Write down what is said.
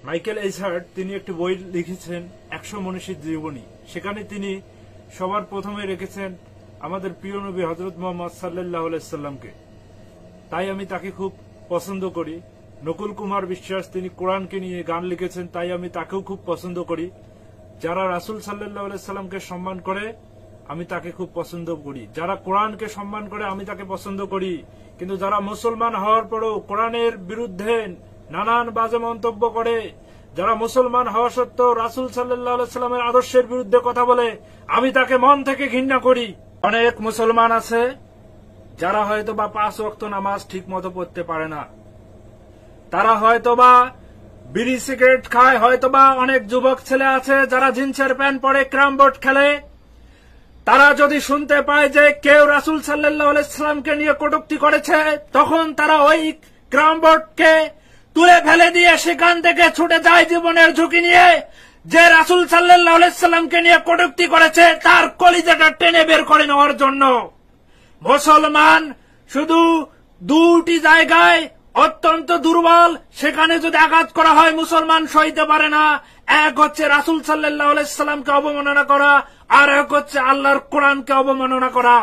Michael এইচহার্ট তিনি একটি বই লিখেছেন 100 মনীষীর জীবনী। সেখানে তিনি সবার প্রথমে রেখেছেন আমাদের প্রিয় নবী হযরত মুহাম্মদ সাল্লাল্লাহু আলাইহি সাল্লামকে। তাই আমি তাকে খুব পছন্দ করি। নকুল কুমার বিশ্বাস তিনি কোরআনকে নিয়ে গান লিখেছেন, তাই আমি তাকেও খুব পছন্দ করি। যারা রাসূল সাল্লাল্লাহু আলাইহি সাল্লামকে সম্মান করে আমি তাকে খুব পছন্দ করি। যারা কোরআনকে সম্মান করে আমি তাকে পছন্দ করি। কিন্তু যারা মুসলমান হওয়ার পরও কোরআনের বিরুদ্ধে নানান বাজে মন্তব্য করে, যারা মুসলমান হওয়া সত্ত্বেও রাসূল সাল্লাল্লাহু আলাইহি সাল্লামের আদর্শের বিরুদ্ধে কথা বলে, আমি তাকে মন থেকে ঘৃণা করি। অনেক মুসলমান আছে যারা হয়তোবা 5 ওয়াক্ত নামাজ ঠিক মতো পড়তে পারে না, তারা হয়তোবা বিড়ি সিগারেট খায়, হয়তোবা অনেক যুবক ছেলে আছে যারা জিন্সের প্যান্ট পরে ক্যারাম বোর্ড খেলে। তারা যদি শুনতে পায় যে কেউ রাসূল সাল্লাল্লাহু আলাইহি সাল্লামকে নিয়ে কটূক্তি করেছে, তখন তারা ওই ক্যারাম বোর্ডকে তুলে ফেলে দিয়ে সেখান থেকে ছুটে যায় জীবনের ঝুঁকি নিয়ে। যে রাসূল সাল্লাল্লাহু আলাইহি সাল্লামকে নিয়ে কটূক্তি করেছে তার কলিজাটা টেনে বের করে নেওয়ার জন্য। মুসলমান শুধু দুটি জায়গায় অত্যন্ত দুর্বল, সেখানে যদি আঘাত করা হয় মুসলমান সইতে পারে না। এক হচ্ছে রাসূল সাল্লাল্লাহু আলাইহি সাল্লামকে অবমাননা করা, আর এক হচ্ছে আল্লাহর কোরআনকে অবমাননা করা।